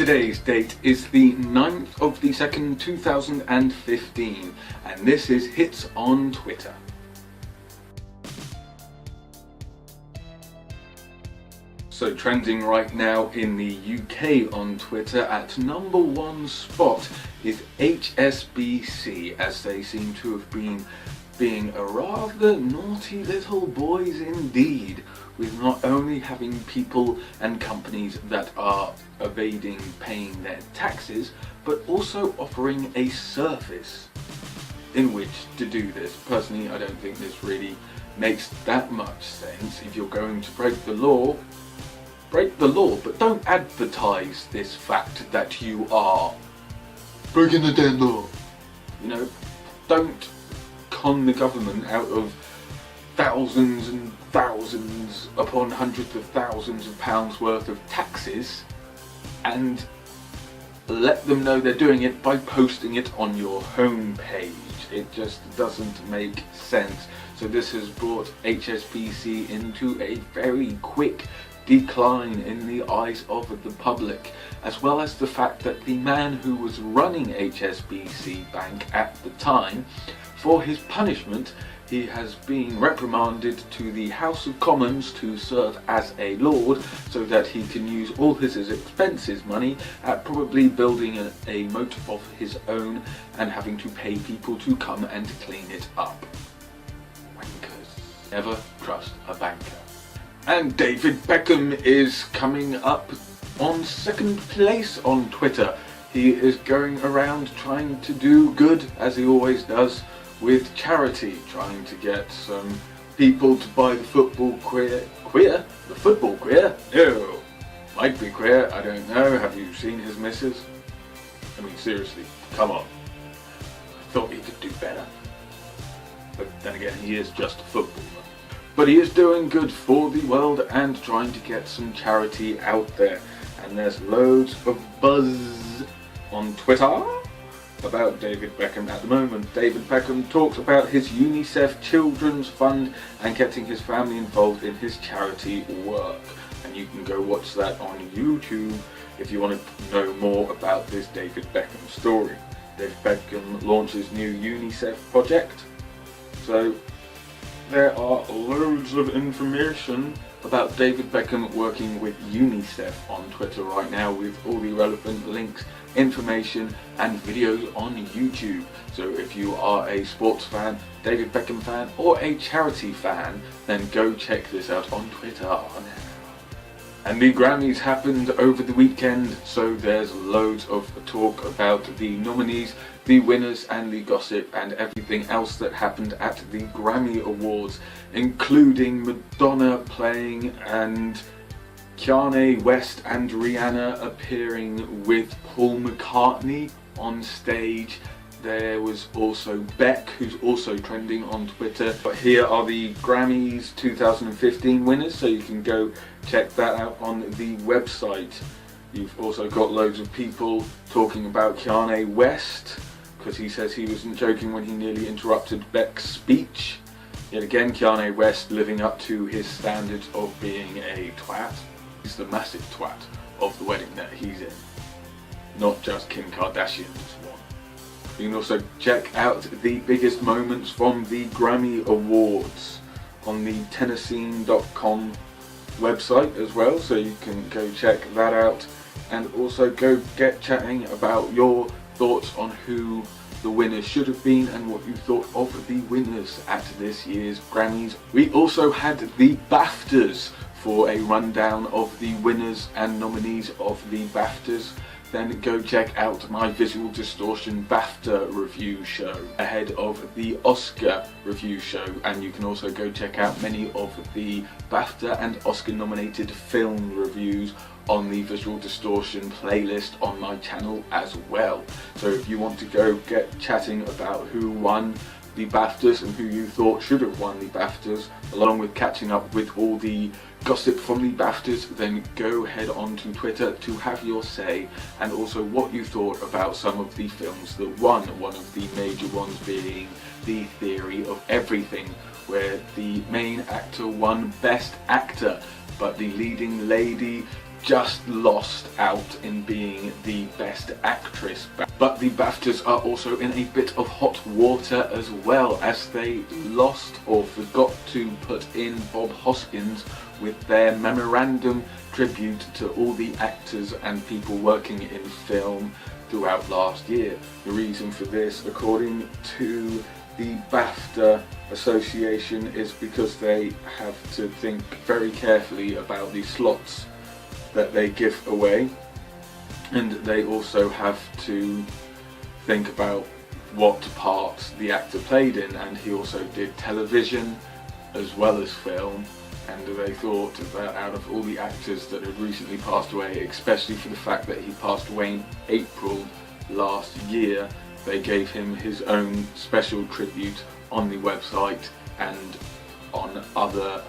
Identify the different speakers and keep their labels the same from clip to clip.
Speaker 1: Today's date is the 9th of the 2nd, 2015, and this is Hits on Twitter. So trending right now in the UK on Twitter at number one spot is HSBC, as they seem to have been being a rather naughty little boys indeed, with not only having people and companies that are evading paying their taxes, but also offering a service in which to do this. Personally, I don't think this really makes that much sense. If you're going to break the law, but don't advertise this fact that you are breaking the damn law. You know, don't con the government out of thousands and thousands upon hundreds of thousands of pounds worth of taxes and let them know they're doing it by posting it on your home page. It just doesn't make sense. So this has brought HSBC into a very quick decline in the eyes of the public, as well as the fact that the man who was running HSBC Bank at the time, for his punishment, he has been reprimanded to the House of Commons to serve as a lord so that he can use all his expenses money at probably building a moat of his own and having to pay people to come and clean it up. Wankers. Never trust a banker. And David Beckham is coming up on second place on Twitter. He is going around trying to do good, as he always does, with charity, trying to get some people to buy the football queer? The football queer? No, might be queer, I don't know. Have you seen his missus? I mean, seriously, come on. I thought he could do better. But then again, he is just a footballer. But he is doing good for the world and trying to get some charity out there. And there's loads of buzz on Twitter about David Beckham at the moment. David Beckham talks about his UNICEF Children's Fund and getting his family involved in his charity work. And you can go watch that on YouTube if you want to know more about this David Beckham story. David Beckham launches new UNICEF project. So there are loads of information about David Beckham working with UNICEF on Twitter right now, with all the relevant links, information and videos on YouTube. So if you are a sports fan, David Beckham fan or a charity fan, then go check this out on Twitter. And the Grammys happened over the weekend, so there's loads of talk about the nominees, the winners and the gossip and everything else that happened at the Grammy Awards, including Madonna playing and Kanye West and Rihanna appearing with Paul McCartney on stage. There was also Beck, who's also trending on Twitter. But here are the Grammys 2015 winners, so you can go check that out on the website. You've also got loads of people talking about Kanye West, because he says he wasn't joking when he nearly interrupted Beck's speech. Yet again, Kanye West living up to his standards of being a twat. He's the massive twat of the wedding that he's in, not just Kim Kardashian's one. You can also check out the biggest moments from the Grammy Awards on the Tennessee.com website as well, so you can go check that out and also go get chatting about your thoughts on who the winners should have been and what you thought of the winners at this year's Grammys. We also had the BAFTAs for a rundown of the winners and nominees of the BAFTAs. Then go check out my Visual Distortion BAFTA review show ahead of the Oscar review show, and you can also go check out many of the BAFTA and Oscar nominated film reviews on the Visual Distortion playlist on my channel as well. So if you want to go get chatting about who won the BAFTAs and who you thought should have won the BAFTAs, along with catching up with all the gossip from the BAFTAs, then go head on to Twitter to have your say, and also what you thought about some of the films that won. One of the major ones being The Theory of Everything, where the main actor won Best Actor, but the leading lady just lost out in being the Best Actress. But the BAFTAs are also in a bit of hot water as well, as they lost or forgot to put in Bob Hoskins with their memorandum tribute to all the actors and people working in film throughout last year. The reason for this, according to the BAFTA Association, is because they have to think very carefully about the slots that they give away, and they also have to think about what part the actor played in, and he also did television as well as film, and they thought that out of all the actors that had recently passed away, especially for the fact that he passed away in April last year, they gave him his own special tribute on the website and on other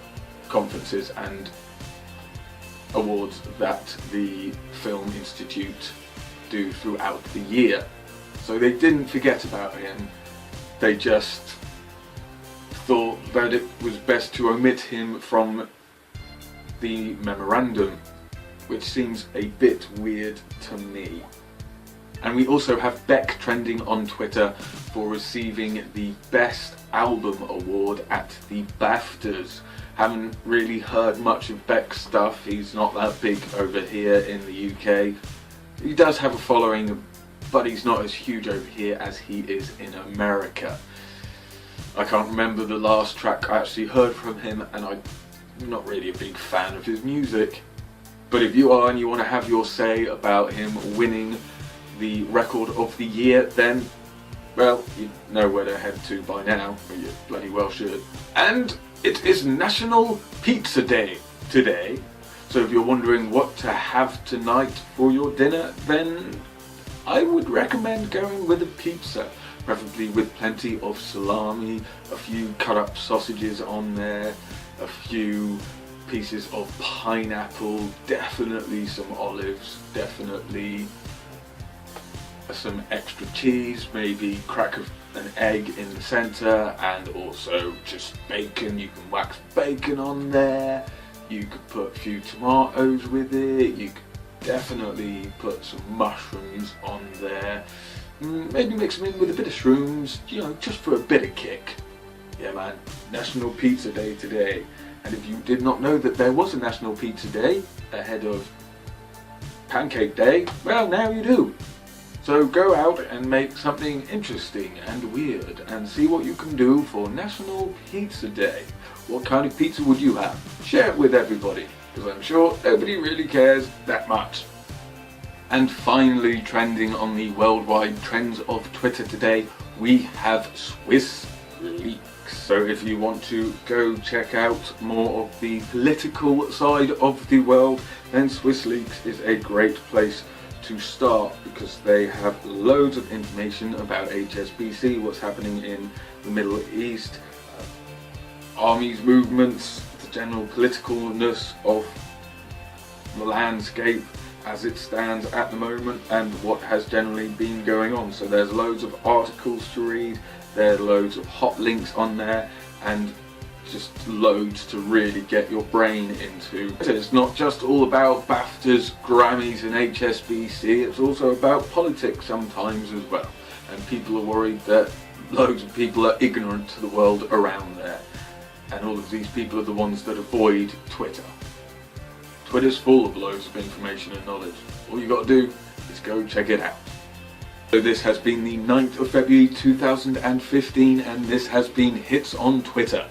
Speaker 1: conferences and awards that the Film Institute do throughout the year. So they didn't forget about him, they just thought that it was best to omit him from the memorandum, which seems a bit weird to me. And we also have Beck trending on Twitter for receiving the Best Album Award at the BAFTAs. Haven't really heard much of Beck's stuff, he's not that big over here in the UK. He does have a following, but he's not as huge over here as he is in America. I can't remember the last track I actually heard from him, and I'm not really a big fan of his music. But if you are and you want to have your say about him winning the Record of the Year, then, well, you know where to head to by now, or you bloody well should. And it is National Pizza Day today, so if you're wondering what to have tonight for your dinner, then I would recommend going with a pizza, preferably with plenty of salami, a few cut up sausages on there, a few pieces of pineapple, definitely some olives, definitely some extra cheese, maybe crack of an egg in the centre, and also just bacon. You can wax bacon on there, you could put a few tomatoes with it, you could definitely put some mushrooms on there, maybe mix them in with a bit of shrooms, you know, just for a bit of kick. Yeah man, National Pizza Day today. And if you did not know that there was a National Pizza Day ahead of Pancake Day, well now you do. So go out and make something interesting and weird and see what you can do for National Pizza Day. What kind of pizza would you have? Share it with everybody, because I'm sure nobody really cares that much. And finally, trending on the worldwide trends of Twitter today, we have Swiss leaks. So if you want to go check out more of the political side of the world, then Swiss Leaks is a great place to start, because they have loads of information about HSBC, what's happening in the Middle East, armies, movements, the general politicalness of the landscape as it stands at the moment, and what has generally been going on. So there's loads of articles to read, there are loads of hot links on there, and just loads to really get your brain into. It's not just all about BAFTAs, Grammys and HSBC, it's also about politics sometimes as well. And people are worried that loads of people are ignorant to the world around there. And all of these people are the ones that avoid Twitter. Twitter's full of loads of information and knowledge. All you got to do is go check it out. So this has been the 9th of February 2015, and this has been Hits on Twitter.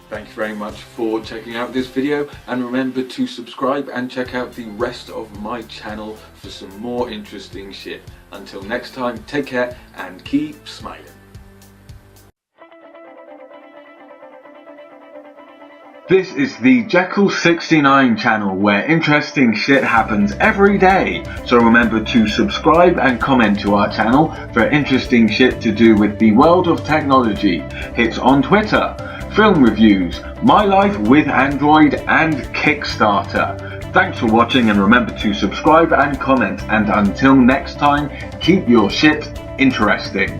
Speaker 1: Thank you very much for checking out this video, and remember to subscribe and check out the rest of my channel for some more interesting shit. Until next time, take care and keep smiling. This is the Jeccles 69 channel, where interesting shit happens every day. So remember to subscribe and comment to our channel for interesting shit to do with the world of technology, hits on Twitter, film reviews, my life with Android, and Kickstarter. Thanks for watching, and remember to subscribe and comment, and until next time, keep your shit interesting.